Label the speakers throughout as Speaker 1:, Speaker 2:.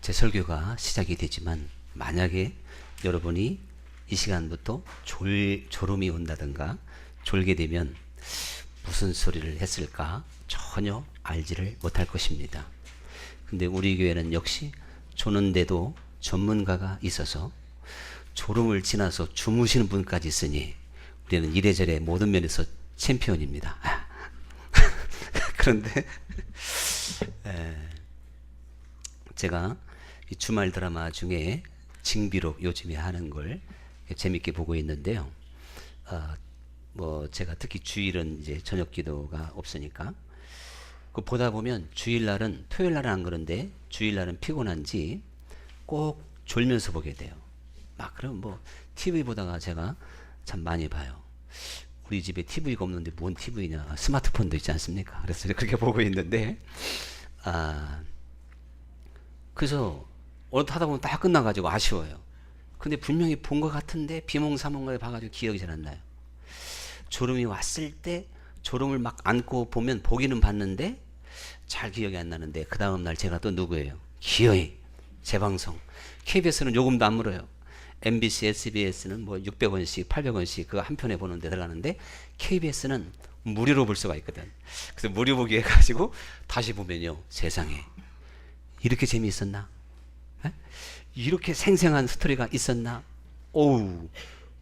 Speaker 1: 제 설교가 시작이 되지만 만약에 여러분이 이 시간부터 졸음이 온다든가 졸게 되면 무슨 소리를 했을까 전혀 알지를 못할 것입니다. 근데 우리 교회는 역시 조는데도 전문가가 있어서 졸음을 지나서 주무시는 분까지 있으니 우리는 이래저래 모든 면에서 챔피언입니다. 그런데 제가 이 주말 드라마 중에 징비록 요즘에 하는 걸 재밌게 보고 있는데요. 제가 특히 주일은 이제 저녁 기도가 없으니까 그 보다 보면 주일날은 토요일날은 안 그런데 주일날은 피곤한지 꼭 졸면서 보게 돼요. 그럼 TV 보다가 제가 참 많이 봐요. 우리 집에 TV가 없는데 뭔 TV냐, 스마트폰도 있지 않습니까? 그래서 그렇게 보고 있는데 그래서 어느덧 하다 보면 딱 끝나가지고 아쉬워요. 근데 분명히 본 것 같은데 비몽사몽을 봐가지고 기억이 잘 안 나요. 졸음이 왔을 때 졸음을 막 안고 보면 보기는 봤는데 잘 기억이 안 나는데 그 다음날 제가 또 누구예요? 기어이 재방송. KBS는 요금도 안 물어요. MBC, SBS는 600원씩 800원씩 그 한 편에 보는데 들어가는데 KBS는 무료로 볼 수가 있거든. 그래서 무료 보기 해가지고 다시 보면요, 세상에 이렇게 재미있었나? 에? 이렇게 생생한 스토리가 있었나? 오우,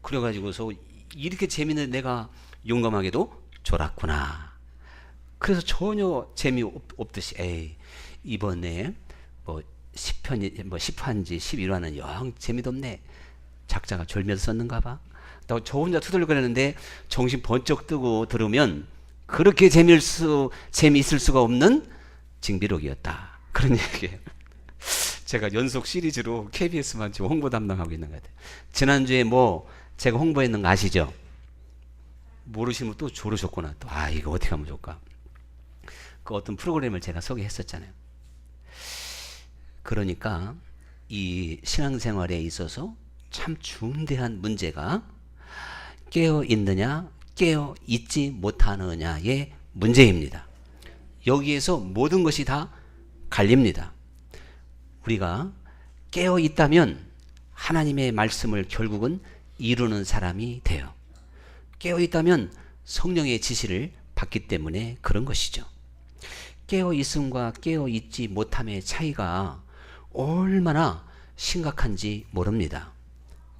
Speaker 1: 그래가지고서 이렇게 재미있는 내가 용감하게도 졸았구나. 그래서 전혀 재미없듯이 에이 이번에 10편이 10화인지 11화는 영 재미도 없네. 작자가 졸면서 썼는가 봐. 저 혼자 투덜거리는데 정신 번쩍 뜨고 들으면 그렇게 재미있을 수가 없는 징비록이었다. 그런 얘기예요. 제가 연속 시리즈로 KBS만 지금 홍보 담당하고 있는 것 같아요. 지난주에 제가 홍보했는 거 아시죠? 모르시는 분 또 졸으셨구나. 또 이거 어떻게 하면 좋을까? 그 어떤 프로그램을 제가 소개했었잖아요. 그러니까 이 신앙생활에 있어서 참 중대한 문제가 깨어 있느냐, 깨어 있지 못하느냐의 문제입니다. 여기에서 모든 것이 다 갈립니다. 우리가 깨어 있다면 하나님의 말씀을 결국은 이루는 사람이 돼요. 깨어 있다면 성령의 지시를 받기 때문에 그런 것이죠. 깨어 있음과 깨어 있지 못함의 차이가 얼마나 심각한지 모릅니다.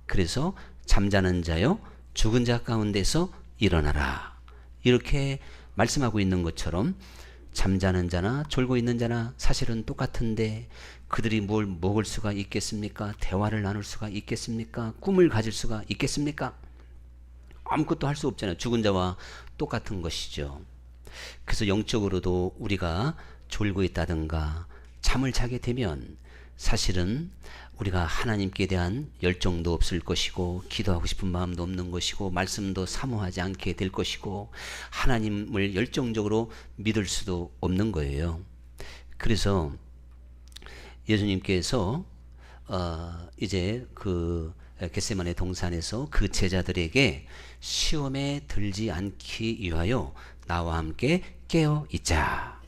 Speaker 1: 그래서 잠자는 자여 죽은 자 가운데서 일어나라, 이렇게 말씀하고 있는 것처럼 잠자는 자나 졸고 있는 자나 사실은 똑같은데 그들이 뭘 먹을 수가 있겠습니까? 대화를 나눌 수가 있겠습니까? 꿈을 가질 수가 있겠습니까? 아무것도 할 수 없잖아요. 죽은 자와 똑같은 것이죠. 그래서 영적으로도 우리가 졸고 있다든가 잠을 자게 되면 사실은 우리가 하나님께 대한 열정도 없을 것이고 기도하고 싶은 마음도 없는 것이고 말씀도 사모하지 않게 될 것이고 하나님을 열정적으로 믿을 수도 없는 거예요. 그래서 예수님께서 이제 그 겟세마네 동산에서 그 제자들에게 시험에 들지 않기 위하여 나와 함께 깨어 있자,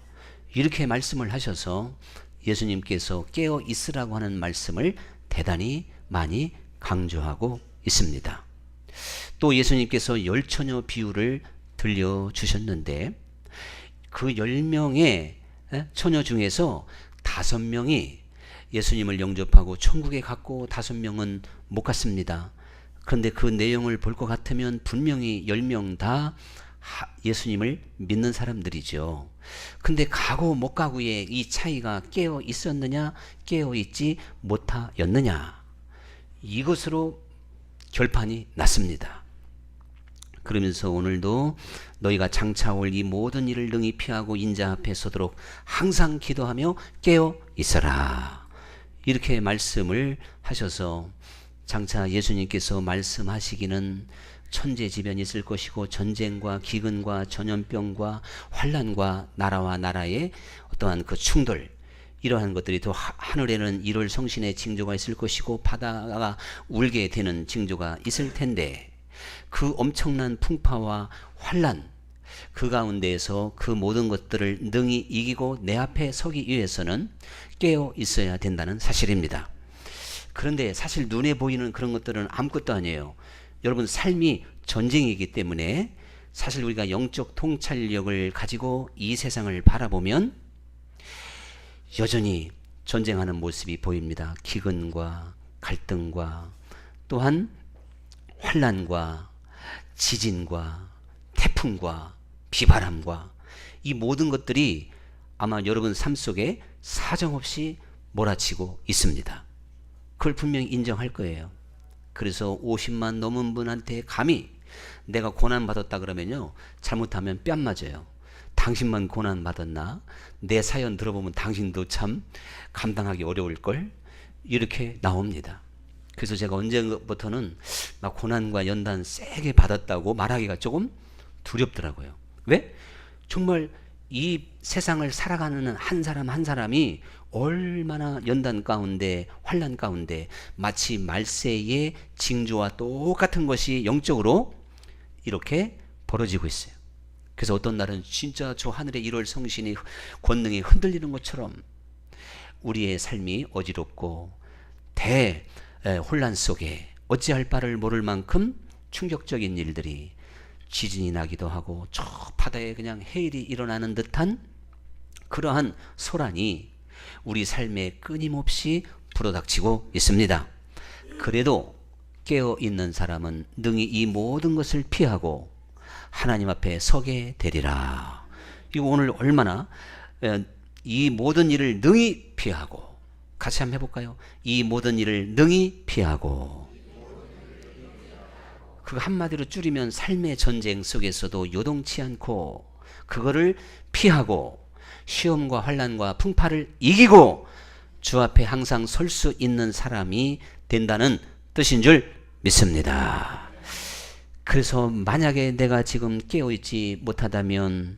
Speaker 1: 이렇게 말씀을 하셔서 예수님께서 깨어 있으라고 하는 말씀을 대단히 많이 강조하고 있습니다. 또 예수님께서 열처녀 비유를 들려주셨는데 그 10명의 처녀 중에서 5명이 예수님을 영접하고 천국에 갔고 5명은 못 갔습니다. 그런데 그 내용을 볼 것 같으면 분명히 10명 다 예수님을 믿는 사람들이죠. 근데 가고 못 가고의 이 차이가 깨어 있었느냐, 깨어 있지 못하였느냐, 이것으로 결판이 났습니다. 그러면서 오늘도 너희가 장차올 이 모든 일을 능히 피하고 인자 앞에 서도록 항상 기도하며 깨어 있어라, 이렇게 말씀을 하셔서 장차 예수님께서 말씀하시기는 천재지변이 있을 것이고 전쟁과 기근과 전염병과 환난과 나라와 나라의 어떠한 그 충돌, 이러한 것들이 또 하늘에는 1월 성신의 징조가 있을 것이고 바다가 울게 되는 징조가 있을 텐데 그 엄청난 풍파와 환난, 그 가운데에서 그 모든 것들을 능히 이기고 내 앞에 서기 위해서는 깨어 있어야 된다는 사실입니다. 그런데 사실 눈에 보이는 그런 것들은 아무것도 아니에요. 여러분, 삶이 전쟁이기 때문에 사실 우리가 영적 통찰력을 가지고 이 세상을 바라보면 여전히 전쟁하는 모습이 보입니다. 기근과 갈등과 또한 환난과 지진과 태풍과 비바람과 이 모든 것들이 아마 여러분 삶 속에 사정없이 몰아치고 있습니다. 그걸 분명히 인정할 거예요. 그래서 50만 넘은 분한테 감히 내가 고난받았다 그러면요, 잘못하면 뺨 맞아요. 당신만 고난받았나? 내 사연 들어보면 당신도 참 감당하기 어려울걸? 이렇게 나옵니다. 그래서 제가 언제부터는 막 고난과 연단 세게 받았다고 말하기가 조금 두렵더라고요. 왜? 정말 이 세상을 살아가는 한 사람 한 사람이 얼마나 연단 가운데 환난 가운데 마치 말세의 징조와 똑같은 것이 영적으로 이렇게 벌어지고 있어요. 그래서 어떤 날은 진짜 저 하늘의 1월 성신이 권능이 흔들리는 것처럼 우리의 삶이 어지럽고 혼란 속에 어찌할 바를 모를 만큼 충격적인 일들이 지진이 나기도 하고 저 바다에 그냥 해일이 일어나는 듯한 그러한 소란이 우리 삶에 끊임없이 불어닥치고 있습니다. 그래도 깨어있는 사람은 능히 이 모든 것을 피하고 하나님 앞에 서게 되리라. 이거 오늘 얼마나 이 모든 일을 능히 피하고, 같이 한번 해볼까요? 이 모든 일을 능히 피하고. 그거 한마디로 줄이면 삶의 전쟁 속에서도 요동치 않고 그거를 피하고 시험과 환난과 풍파를 이기고 주 앞에 항상 설 수 있는 사람이 된다는 뜻인 줄 믿습니다. 그래서 만약에 내가 지금 깨어있지 못하다면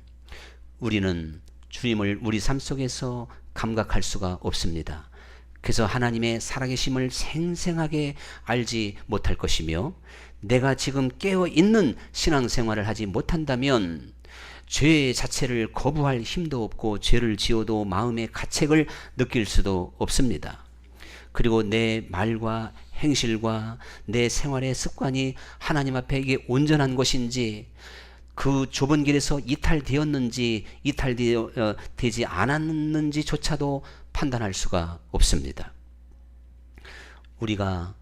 Speaker 1: 우리는 주님을 우리 삶 속에서 감각할 수가 없습니다. 그래서 하나님의 살아계심을 생생하게 알지 못할 것이며, 내가 지금 깨어있는 신앙생활을 하지 못한다면 죄 자체를 거부할 힘도 없고 죄를 지어도 마음의 가책을 느낄 수도 없습니다. 그리고 내 말과 행실과 내 생활의 습관이 하나님 앞에 이게 온전한 것인지, 그 좁은 길에서 이탈되었는지 이탈되지 않았는지조차도 판단할 수가 없습니다. 우리가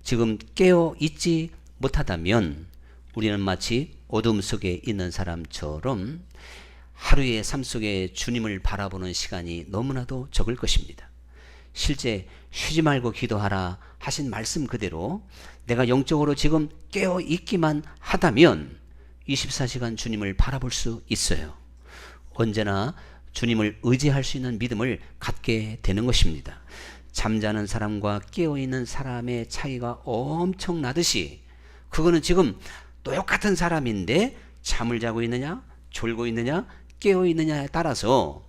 Speaker 1: 지금 깨어 있지 못하다면 우리는 마치 어둠 속에 있는 사람처럼 하루의 삶 속에 주님을 바라보는 시간이 너무나도 적을 것입니다. 실제 쉬지 말고 기도하라 하신 말씀 그대로 내가 영적으로 지금 깨어 있기만 하다면 24시간 주님을 바라볼 수 있어요. 언제나 주님을 의지할 수 있는 믿음을 갖게 되는 것입니다. 잠자는 사람과 깨어있는 사람의 차이가 엄청나듯이 그거는 지금 똑같은 사람인데 잠을 자고 있느냐, 졸고 있느냐, 깨어 있느냐에 따라서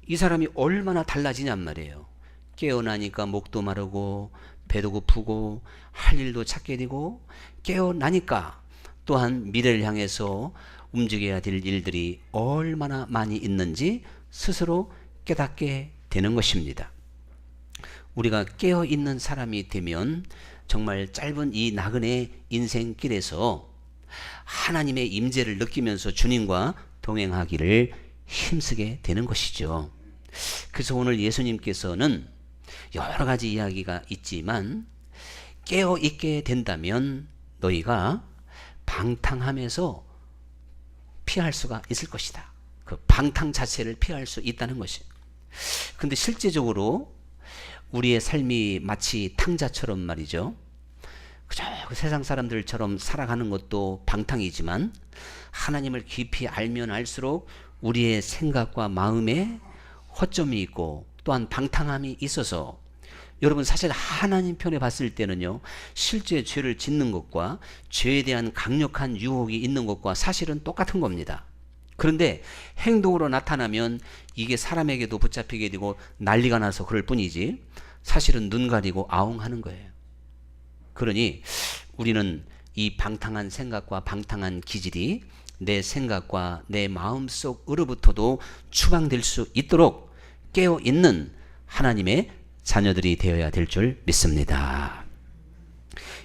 Speaker 1: 이 사람이 얼마나 달라지냔 말이에요. 깨어나니까 목도 마르고 배도 고프고 할 일도 찾게 되고, 깨어나니까 또한 미래를 향해서 움직여야 될 일들이 얼마나 많이 있는지 스스로 깨닫게 되는 것입니다. 우리가 깨어있는 사람이 되면 정말 짧은 이 나그네 인생길에서 하나님의 임재를 느끼면서 주님과 동행하기를 힘쓰게 되는 것이죠. 그래서 오늘 예수님께서는 여러 가지 이야기가 있지만 깨어있게 된다면 너희가 방탕하면서 피할 수가 있을 것이다. 그 방탕 자체를 피할 수 있다는 것이에요. 근데 실제적으로 우리의 삶이 마치 탕자처럼 말이죠. 그저 그 세상 사람들처럼 살아가는 것도 방탕이지만 하나님을 깊이 알면 알수록 우리의 생각과 마음에 허점이 있고 또한 방탕함이 있어서, 여러분 사실 하나님 편에 봤을 때는요, 실제 죄를 짓는 것과 죄에 대한 강력한 유혹이 있는 것과 사실은 똑같은 겁니다. 그런데 행동으로 나타나면 이게 사람에게도 붙잡히게 되고 난리가 나서 그럴 뿐이지 사실은 눈 가리고 아웅하는 거예요. 그러니 우리는 이 방탕한 생각과 방탕한 기질이 내 생각과 내 마음속으로부터도 추방될 수 있도록 깨어있는 하나님의 자녀들이 되어야 될 줄 믿습니다.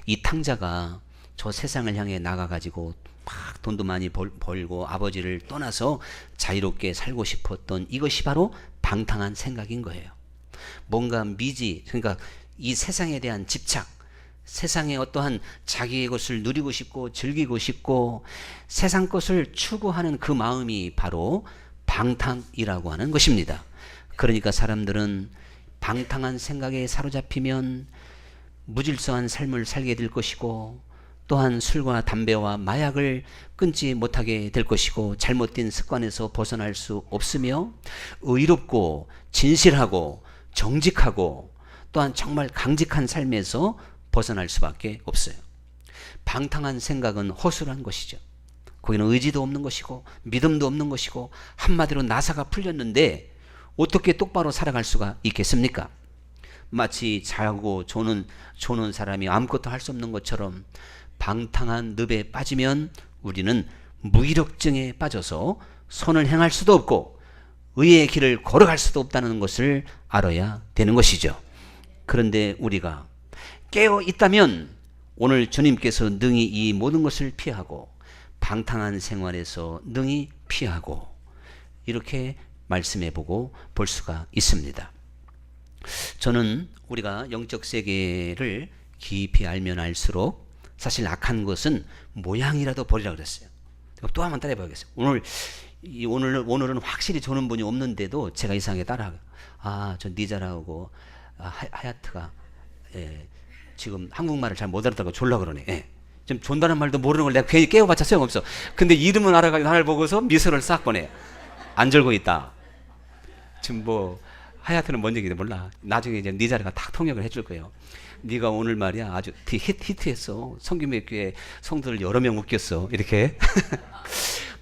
Speaker 1: 이 탕자가 저 세상을 향해 나가가지고 막 돈도 많이 벌고 아버지를 떠나서 자유롭게 살고 싶었던 이것이 바로 방탕한 생각인 거예요. 뭔가 미지, 그러니까 이 세상에 대한 집착, 세상의 어떠한 자기의 것을 누리고 싶고 즐기고 싶고 세상 것을 추구하는 그 마음이 바로 방탕이라고 하는 것입니다. 그러니까 사람들은 방탕한 생각에 사로잡히면 무질서한 삶을 살게 될 것이고 또한 술과 담배와 마약을 끊지 못하게 될 것이고 잘못된 습관에서 벗어날 수 없으며 의롭고 진실하고 정직하고 또한 정말 강직한 삶에서 벗어날 수밖에 없어요. 방탕한 생각은 허술한 것이죠. 거기는 의지도 없는 것이고 믿음도 없는 것이고 한마디로 나사가 풀렸는데 어떻게 똑바로 살아갈 수가 있겠습니까? 마치 자고 조는 사람이 아무것도 할 수 없는 것처럼 방탕한 늪에 빠지면 우리는 무기력증에 빠져서 선을 행할 수도 없고 의의 길을 걸어갈 수도 없다는 것을 알아야 되는 것이죠. 그런데 우리가 깨어 있다면 오늘 주님께서 능히 이 모든 것을 피하고 방탕한 생활에서 능히 피하고 이렇게 말씀해 보고 볼 수가 있습니다. 저는 우리가 영적 세계를 깊이 알면 알수록 사실 악한 것은 모양이라도 버리라 그랬어요. 또 한번 따라해 봐야겠어요. 오늘은 확실히 조는 분이 없는데도 제가 이상하게 따라하고 저 니자라고 하야트가 지금 한국말을 잘 못 알아듣고 졸라 그러네. 좀 존다는 말도 모르는 걸 내가 괜히 깨워봤자 소용없어. 근데 이름은 알아가지고 나를 보고서 미소를 싹 보내. 안 졸고 있다. 지금 뭐 하야트는 뭔 얘기인지 몰라. 나중에 이제 니자라가 딱 통역을 해줄 거예요. 네가 오늘 말이야 아주 히트했어. 성규매교회 성도를 여러 명 웃겼어. 이렇게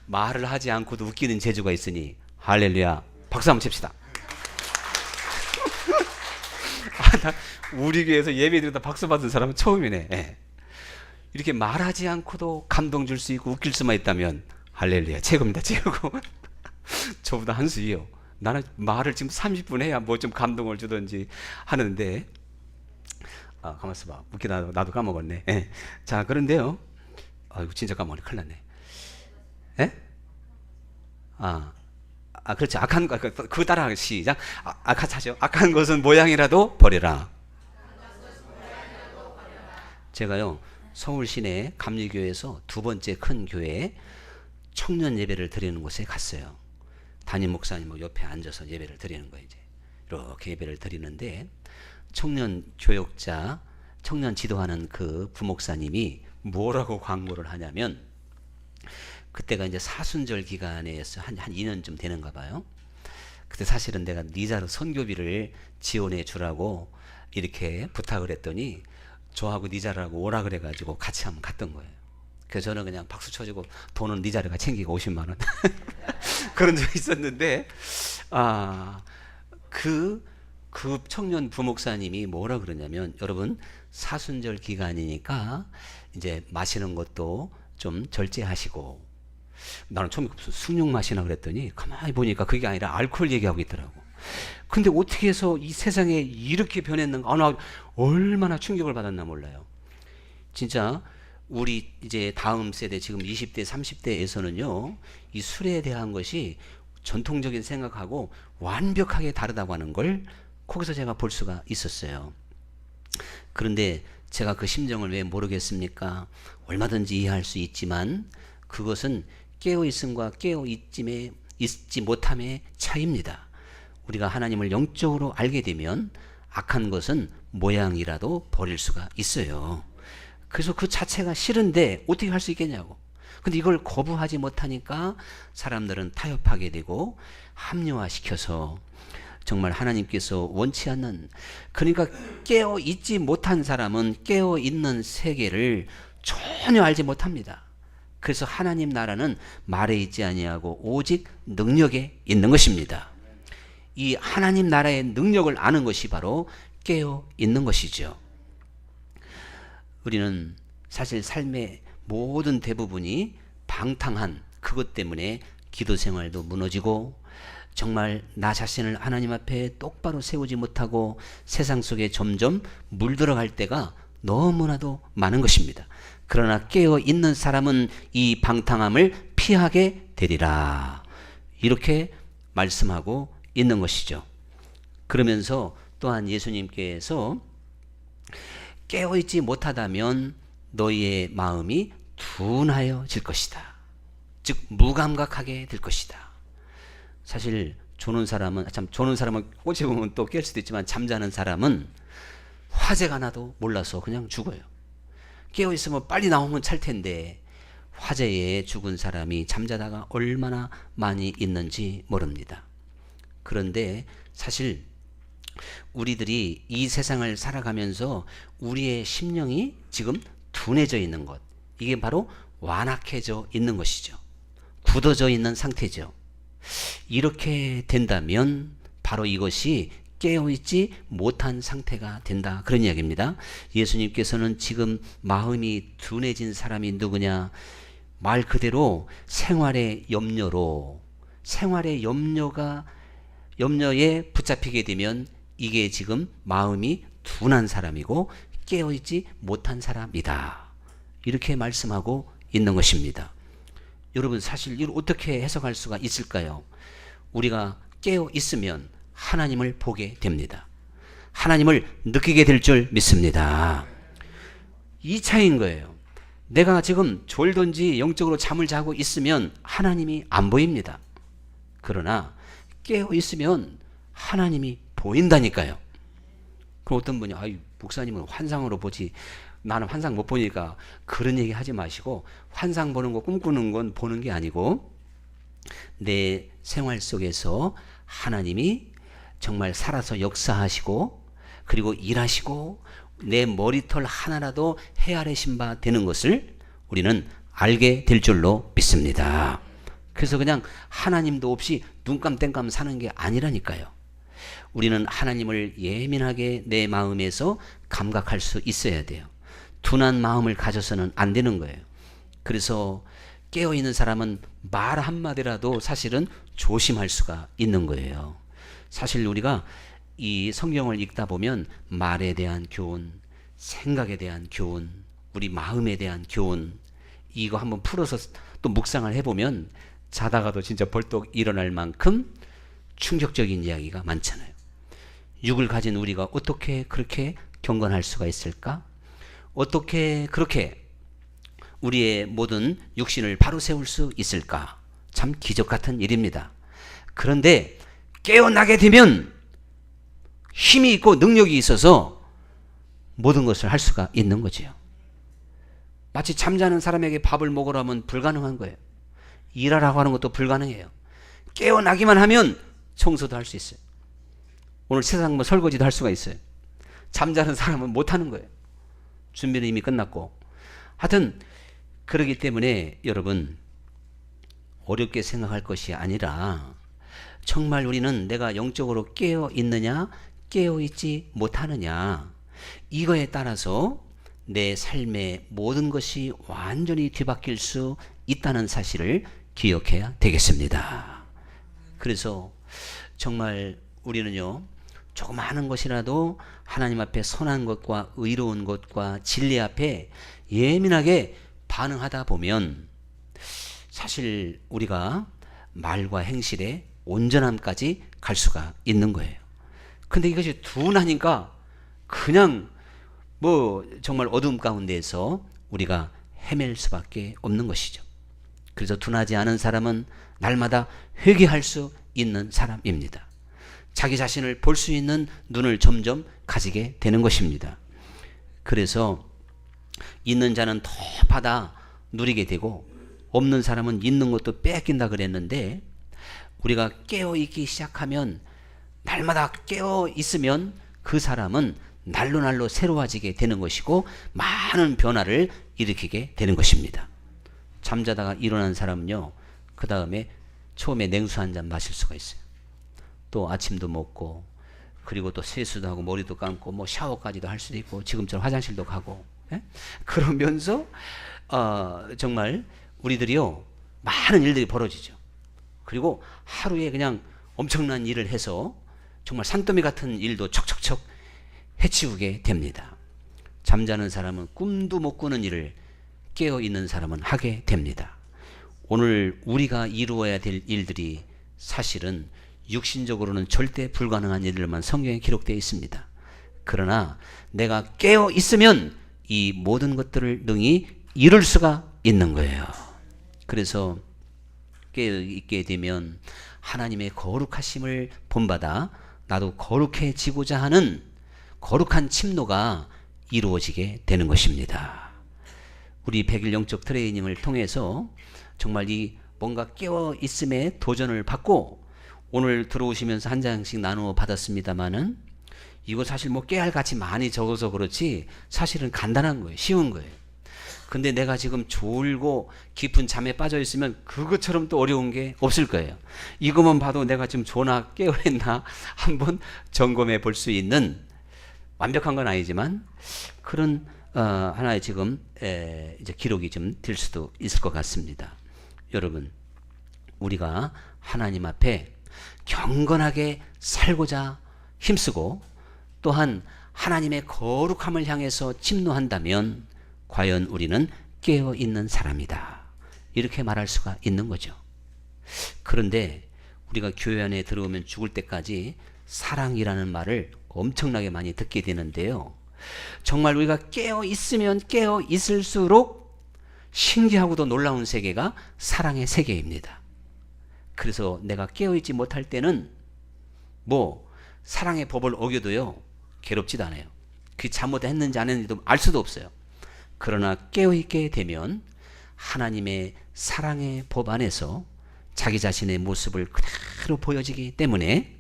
Speaker 1: 말을 하지 않고도 웃기는 재주가 있으니 할렐루야. 박수 한번 칩시다. 우리 교회에서 예배 드리다 박수 받은 사람은 처음이네. 이렇게 말하지 않고도 감동 줄 수 있고 웃길 수만 있다면 할렐루야 최고입니다. 최고. 저보다 한 수이요. 나는 말을 지금 30분 해야 뭐 좀 감동을 주든지 하는데 가만 있어봐. 웃기다 나도 까먹었네. 자 그런데요. 이거 진짜 까먹었네. 큰일 났네. 그렇지. 악한 거, 그거 따라 시작. 악하죠. 악한 것은 모양이라도 버려라. 제가요, 서울 시내 감리교회에서 두 번째 큰 교회에 청년 예배를 드리는 곳에 갔어요. 담임 목사님 옆에 앉아서 예배를 드리는 거예요. 이제 이렇게 예배를 드리는데 청년 교역자, 청년 지도하는 그 부목사님이 뭐라고 광고를 하냐면 그때가 이제 사순절 기간에서 한 2년쯤 되는가 봐요. 그때 사실은 내가 니자로 선교비를 지원해 주라고 이렇게 부탁을 했더니 저하고 니자라고 오라 그래가지고 같이 한번 갔던 거예요. 그래서 저는 그냥 박수 쳐주고 돈은 니자르가 챙기고 50만 원 그런 적이 있었는데 그 청년 부목사님이 뭐라 그러냐면 여러분 사순절 기간이니까 이제 마시는 것도 좀 절제하시고 나는 처음에 무슨 숭늉 마시나 그랬더니 가만히 보니까 그게 아니라 알코올 얘기하고 있더라고. 근데 어떻게 해서 이 세상에 이렇게 변했는가? 나 얼마나 충격을 받았나 몰라요. 진짜 우리 이제 다음 세대 지금 20대 30대에서는요 이 술에 대한 것이 전통적인 생각하고 완벽하게 다르다고 하는 걸 거기서 제가 볼 수가 있었어요. 그런데 제가 그 심정을 왜 모르겠습니까? 얼마든지 이해할 수 있지만 그것은 깨어있음과 깨어있지 못함의 차이입니다. 우리가 하나님을 영적으로 알게 되면 악한 것은 모양이라도 버릴 수가 있어요. 그래서 그 자체가 싫은데 어떻게 할 수 있겠냐고. 근데 이걸 거부하지 못하니까 사람들은 타협하게 되고 합리화시켜서 정말 하나님께서 원치 않는, 그러니까 깨어 있지 못한 사람은 깨어 있는 세계를 전혀 알지 못합니다. 그래서 하나님 나라는 말에 있지 아니하고 오직 능력에 있는 것입니다. 이 하나님 나라의 능력을 아는 것이 바로 깨어 있는 것이죠. 우리는 사실 삶의 모든 대부분이 방탕한 그것 때문에 기도 생활도 무너지고 정말 나 자신을 하나님 앞에 똑바로 세우지 못하고 세상 속에 점점 물들어갈 때가 너무나도 많은 것입니다. 그러나 깨어 있는 사람은 이 방탕함을 피하게 되리라. 이렇게 말씀하고 있는 것이죠. 그러면서 또한 예수님께서 깨어있지 못하다면 너희의 마음이 둔하여질 것이다. 즉 무감각하게 될 것이다. 사실 조는 사람은 꼬치 보면 또 깰 수도 있지만 잠자는 사람은 화재가 나도 몰라서 그냥 죽어요. 깨어있으면 빨리 나오면 찰 텐데 화재에 죽은 사람이 잠자다가 얼마나 많이 있는지 모릅니다. 그런데 사실 우리들이 이 세상을 살아가면서 우리의 심령이 지금 둔해져 있는 것, 이게 바로 완악해져 있는 것이죠. 굳어져 있는 상태죠. 이렇게 된다면 바로 이것이 깨어있지 못한 상태가 된다, 그런 이야기입니다. 예수님께서는 지금 마음이 둔해진 사람이 누구냐, 말 그대로 생활의 염려에 붙잡히게 되면 이게 지금 마음이 둔한 사람이고 깨어있지 못한 사람이다, 이렇게 말씀하고 있는 것입니다. 여러분, 사실 이걸 어떻게 해석할 수가 있을까요? 우리가 깨어 있으면 하나님을 보게 됩니다. 하나님을 느끼게 될 줄 믿습니다. 이 차이인 거예요. 내가 지금 졸든지 영적으로 잠을 자고 있으면 하나님이 안 보입니다. 그러나 깨어 있으면 하나님이 보인다니까요. 그럼 어떤 분이 목사님은 환상으로 보지, 나는 환상 못 보니까, 그런 얘기 하지 마시고, 환상 보는 거, 꿈꾸는 건 보는 게 아니고 내 생활 속에서 하나님이 정말 살아서 역사하시고 그리고 일하시고 내 머리털 하나라도 헤아리신 바 되는 것을 우리는 알게 될 줄로 믿습니다. 그래서 그냥 하나님도 없이 눈감 땡감 사는 게 아니라니까요. 우리는 하나님을 예민하게 내 마음에서 감각할 수 있어야 돼요. 둔한 마음을 가져서는 안 되는 거예요. 그래서 깨어있는 사람은 말 한마디라도 사실은 조심할 수가 있는 거예요. 사실 우리가 이 성경을 읽다 보면 말에 대한 교훈, 생각에 대한 교훈, 우리 마음에 대한 교훈, 이거 한번 풀어서 또 묵상을 해보면 자다가도 진짜 벌떡 일어날 만큼 충격적인 이야기가 많잖아요. 육을 가진 우리가 어떻게 그렇게 경건할 수가 있을까? 어떻게 그렇게 우리의 모든 육신을 바로 세울 수 있을까? 참 기적 같은 일입니다. 그런데 깨어나게 되면 힘이 있고 능력이 있어서 모든 것을 할 수가 있는 거지요. 마치 잠자는 사람에게 밥을 먹으라면 불가능한 거예요. 일하라고 하는 것도 불가능해요. 깨어나기만 하면 청소도 할 수 있어요. 오늘 세상 설거지도 할 수가 있어요. 잠자는 사람은 못하는 거예요. 준비는 이미 끝났고. 하여튼 그러기 때문에 여러분, 어렵게 생각할 것이 아니라 정말 우리는 내가 영적으로 깨어 있느냐 깨어 있지 못하느냐, 이거에 따라서 내 삶의 모든 것이 완전히 뒤바뀔 수 있다는 사실을 기억해야 되겠습니다. 그래서 정말 우리는요, 조그마한 것이라도 하나님 앞에 선한 것과 의로운 것과 진리 앞에 예민하게 반응하다 보면 사실 우리가 말과 행실에 온전함까지 갈 수가 있는 거예요. 근데 이것이 둔하니까 그냥 정말 어둠 가운데에서 우리가 헤맬 수밖에 없는 것이죠. 그래서 둔하지 않은 사람은 날마다 회개할 수 있는 사람입니다. 자기 자신을 볼 수 있는 눈을 점점 가지게 되는 것입니다. 그래서 있는 자는 더 받아 누리게 되고 없는 사람은 있는 것도 뺏긴다 그랬는데, 우리가 깨어있기 시작하면, 날마다 깨어있으면 그 사람은 날로 새로워지게 되는 것이고 많은 변화를 일으키게 되는 것입니다. 잠자다가 일어난 사람은요, 그 다음에 처음에 냉수 한 잔 마실 수가 있어요. 또 아침도 먹고, 그리고 또 세수도 하고 머리도 감고 샤워까지도 할 수도 있고, 지금처럼 화장실도 가고, 그러면서 정말 우리들이요, 많은 일들이 벌어지죠. 그리고 하루에 그냥 엄청난 일을 해서 정말 산더미 같은 일도 척척척 해치우게 됩니다. 잠자는 사람은 꿈도 못 꾸는 일을 깨어있는 사람은 하게 됩니다. 오늘 우리가 이루어야 될 일들이 사실은 육신적으로는 절대 불가능한 일들만 성경에 기록되어 있습니다. 그러나 내가 깨어 있으면 이 모든 것들을 능히 이룰 수가 있는 거예요. 그래서 깨어 있게 되면 하나님의 거룩하심을 본받아 나도 거룩해지고자 하는 거룩한 침노가 이루어지게 되는 것입니다. 우리 100일 영적 트레이닝을 통해서 정말 이 뭔가 깨어 있음에 도전을 받고 오늘 들어오시면서 한 장씩 나누어 받았습니다만은 이거 사실 뭐 깨알 같이 많이 적어서 그렇지 사실은 간단한 거예요. 쉬운 거예요. 근데 내가 지금 졸고 깊은 잠에 빠져 있으면 그것처럼 또 어려운 게 없을 거예요. 이것만 봐도 내가 지금 졸나 깨어있나 한번 점검해 볼 수 있는, 완벽한 건 아니지만 그런 하나의 지금 이제 기록이 좀 될 수도 있을 것 같습니다. 여러분, 우리가 하나님 앞에 경건하게 살고자 힘쓰고 또한 하나님의 거룩함을 향해서 침노한다면 과연 우리는 깨어있는 사람이다, 이렇게 말할 수가 있는 거죠. 그런데 우리가 교회 안에 들어오면 죽을 때까지 사랑이라는 말을 엄청나게 많이 듣게 되는데요. 정말 우리가 깨어있으면 깨어있을수록 신기하고도 놀라운 세계가 사랑의 세계입니다. 그래서 내가 깨어있지 못할 때는 뭐 사랑의 법을 어겨도요 괴롭지도 않아요. 그 잘못했는지 안 했는지도 알 수도 없어요. 그러나 깨어있게 되면 하나님의 사랑의 법 안에서 자기 자신의 모습을 그대로 보여지기 때문에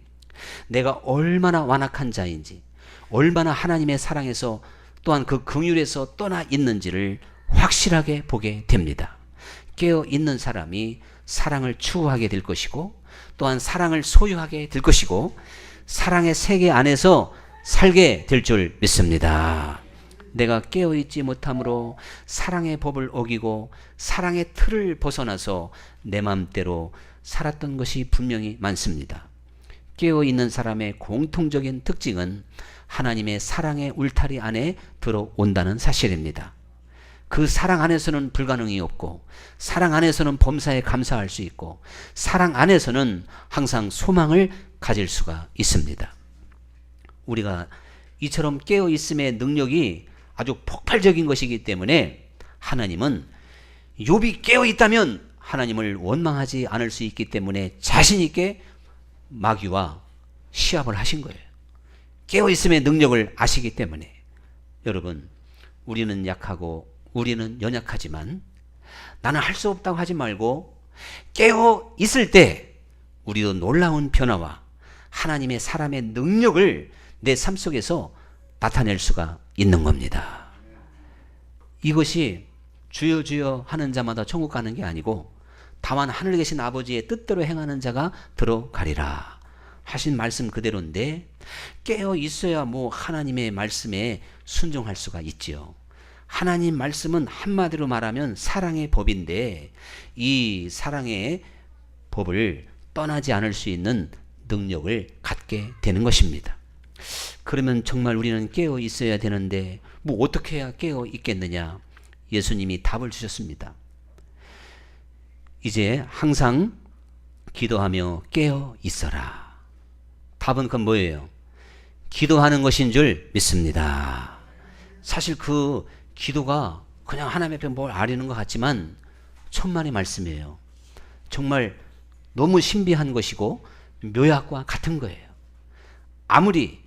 Speaker 1: 내가 얼마나 완악한 자인지, 얼마나 하나님의 사랑에서 또한 그 긍휼에서 떠나 있는지를 확실하게 보게 됩니다. 깨어있는 사람이 사랑을 추구하게 될 것이고 또한 사랑을 소유하게 될 것이고 사랑의 세계 안에서 살게 될 줄 믿습니다. 내가 깨어있지 못함으로 사랑의 법을 어기고 사랑의 틀을 벗어나서 내 마음대로 살았던 것이 분명히 많습니다. 깨어있는 사람의 공통적인 특징은 하나님의 사랑의 울타리 안에 들어온다는 사실입니다. 그 사랑 안에서는 불가능이 없고 사랑 안에서는 범사에 감사할 수 있고 사랑 안에서는 항상 소망을 가질 수가 있습니다. 우리가 이처럼 깨어있음의 능력이 아주 폭발적인 것이기 때문에 하나님은 욥이 깨어있다면 하나님을 원망하지 않을 수 있기 때문에 자신 있게 마귀와 시합을 하신 거예요. 깨어있음의 능력을 아시기 때문에. 여러분, 우리는 약하고 우리는 연약하지만 나는 할 수 없다고 하지 말고 깨어있을 때 우리도 놀라운 변화와 하나님의 사람의 능력을 내 삶 속에서 나타낼 수가 있는 겁니다. 이것이 주여 주여 하는 자마다 천국 가는 게 아니고 다만 하늘에 계신 아버지의 뜻대로 행하는 자가 들어가리라 하신 말씀 그대로인데, 깨어 있어야 뭐 하나님의 말씀에 순종할 수가 있지요. 하나님 말씀은 한마디로 말하면 사랑의 법인데 이 사랑의 법을 떠나지 않을 수 있는 능력을 갖게 되는 것입니다. 그러면 정말 우리는 깨어 있어야 되는데 뭐 어떻게 해야 깨어 있겠느냐? 예수님이 답을 주셨습니다. 이제 항상 기도하며 깨어 있어라. 답은 그건 뭐예요? 기도하는 것인 줄 믿습니다. 사실 그 기도가 그냥 하나님 앞에 뭘 아리는 것 같지만 천만의 말씀이에요. 정말 너무 신비한 것이고 묘약과 같은 거예요. 아무리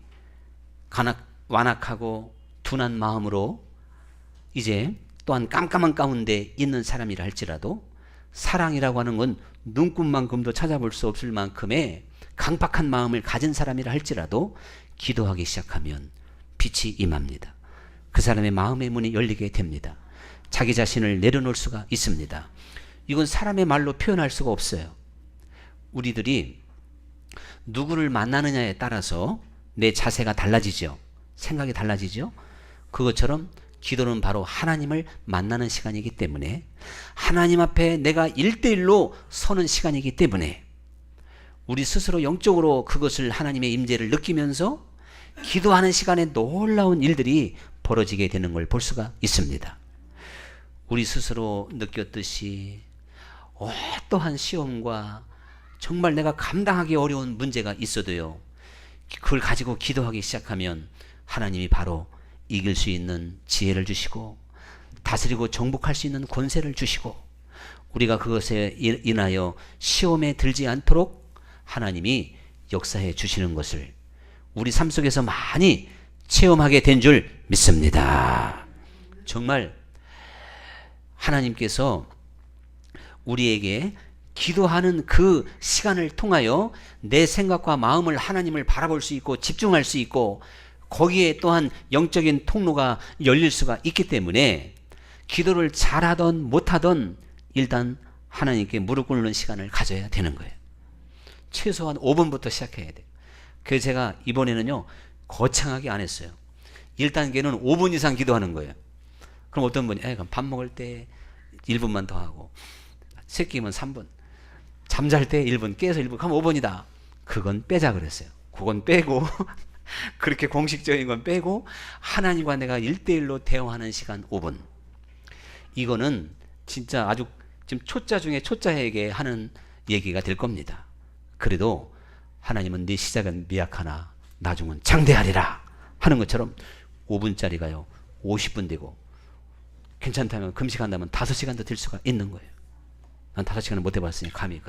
Speaker 1: 완악하고 둔한 마음으로 이제 또한 깜깜한 가운데 있는 사람이라 할지라도 사랑이라고 하는 건 눈꽃만큼도 찾아볼 수 없을 만큼의 강박한 마음을 가진 사람이라 할지라도 기도하기 시작하면 빛이 임합니다. 그 사람의 마음의 문이 열리게 됩니다. 자기 자신을 내려놓을 수가 있습니다. 이건 사람의 말로 표현할 수가 없어요. 우리들이 누구를 만나느냐에 따라서 내 자세가 달라지죠. 생각이 달라지죠. 그것처럼 기도는 바로 하나님을 만나는 시간이기 때문에, 하나님 앞에 내가 1대1로 서는 시간이기 때문에 우리 스스로 영적으로 그것을 하나님의 임재를 느끼면서 기도하는 시간에 놀라운 일들이 벌어지게 되는 걸 볼 수가 있습니다. 우리 스스로 느꼈듯이 어떠한 시험과 정말 내가 감당하기 어려운 문제가 있어도요, 그걸 가지고 기도하기 시작하면 하나님이 바로 이길 수 있는 지혜를 주시고 다스리고 정복할 수 있는 권세를 주시고, 우리가 그것에 인하여 시험에 들지 않도록 하나님이 역사해 주시는 것을 우리 삶 속에서 많이 체험하게 된 줄 믿습니다. 정말 하나님께서 우리에게 기도하는 그 시간을 통하여 내 생각과 마음을 하나님을 바라볼 수 있고 집중할 수 있고, 거기에 또한 영적인 통로가 열릴 수가 있기 때문에 기도를 잘하던 못하던 일단 하나님께 무릎 꿇는 시간을 가져야 되는 거예요. 최소한 5분부터 시작해야 돼요. 그래서 제가 이번에는요, 거창하게 안 했어요. 1단계는 5분 이상 기도하는 거예요. 그럼 어떤 분이 그럼 밥 먹을 때 1분만 더 하고, 새끼면 3분, 잠잘 때 1분, 깨서 1분, 그럼 5분이다. 그건 빼자 그랬어요. 그건 빼고 그렇게 공식적인 건 빼고 하나님과 내가 1대1로 대화하는 시간 5분. 이거는 진짜 아주 지금 초짜 중에 초짜에게 하는 얘기가 될 겁니다. 그래도 하나님은 네 시작은 미약하나 나중은 장대하리라 하는 것처럼 5분짜리가요 50분 되고, 괜찮다면 금식한다면 5시간도 될 수가 있는 거예요. 난 5시간을 못 해봤으니 감히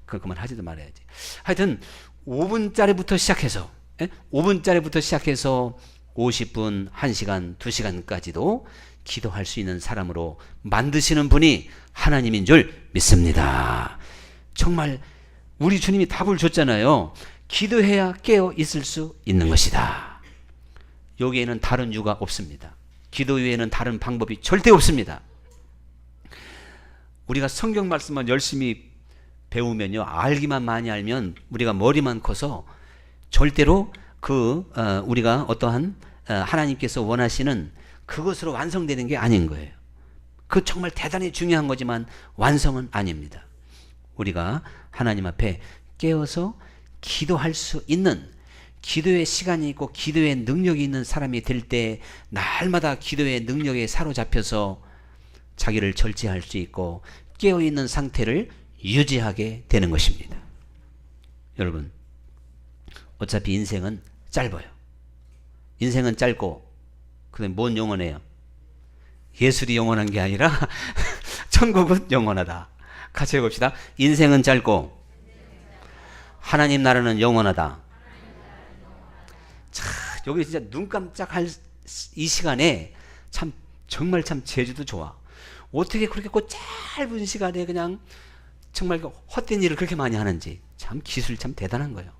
Speaker 1: 그만 하지도 말아야지. 하여튼 5분짜리부터 시작해서 5분짜리부터 시작해서 50분, 1시간, 2시간까지도 기도할 수 있는 사람으로 만드시는 분이 하나님인 줄 믿습니다. 정말 우리 주님이 답을 줬잖아요. 기도해야 깨어 있을 수 있는 것이다. 여기에는 다른 이유가 없습니다. 기도 외에는 다른 방법이 절대 없습니다. 우리가 성경 말씀만 열심히 배우면요, 알기만 많이 알면 우리가 머리만 커서 절대로 우리가 어떠한 하나님께서 원하시는 그것으로 완성되는 게 아닌 거예요. 그 정말 대단히 중요한 거지만 완성은 아닙니다. 우리가 하나님 앞에 깨어서 기도할 수 있는, 기도의 시간이 있고 기도의 능력이 있는 사람이 될 때 날마다 기도의 능력에 사로잡혀서 자기를 절제할 수 있고 깨어있는 상태를 유지하게 되는 것입니다. 여러분, 어차피 인생은 짧아요. 인생은 짧고, 그다음에 뭔 영원해요? 예술이 영원한 게 아니라 천국은 영원하다. 같이 해봅시다. 인생은 짧고 하나님 나라는 영원하다. 자, 여기 진짜 눈 깜짝할 이 시간에 정말 제주도 좋아. 어떻게 그렇게 그 짧은 시간에 그냥 정말 헛된 일을 그렇게 많이 하는지 참 기술이 참 대단한 거예요.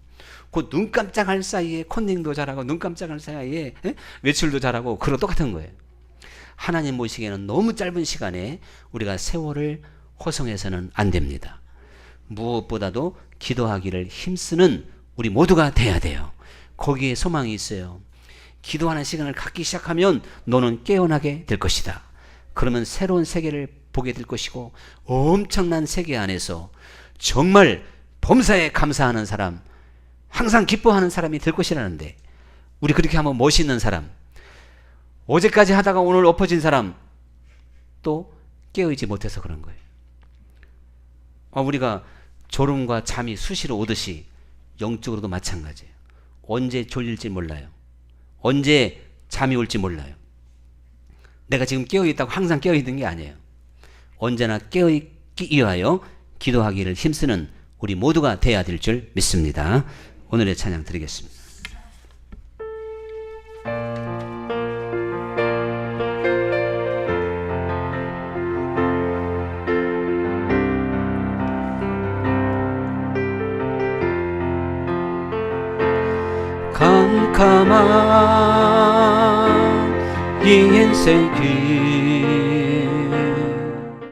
Speaker 1: 그 눈 깜짝할 사이에 컨닝도 잘하고 눈 깜짝할 사이에 외출도 잘하고 그거 똑같은 거예요. 하나님 모시기에는 너무 짧은 시간에 우리가 세월을 허송해서는 안 됩니다. 무엇보다도 기도하기를 힘쓰는 우리 모두가 돼야 돼요. 거기에 소망이 있어요. 기도하는 시간을 갖기 시작하면 너는 깨어나게 될 것이다. 그러면 새로운 세계를 보게 될 것이고, 엄청난 세계 안에서 정말 범사에 감사하는 사람, 항상 기뻐하는 사람이 될 것이라는데, 우리 그렇게 하면 멋있는 사람, 어제까지 하다가 오늘 엎어진 사람, 또 깨어있지 못해서 그런 거예요. 우리가 졸음과 잠이 수시로 오듯이 영적으로도 마찬가지예요. 언제 졸릴지 몰라요. 언제 잠이 올지 몰라요. 내가 지금 깨어있다고 항상 깨어있는 게 아니에요. 언제나 깨어있기 위하여 기도하기를 힘쓰는 우리 모두가 되어야 될 줄 믿습니다. 오늘의 찬양 드리겠습니다. 캄캄한 이 인생 길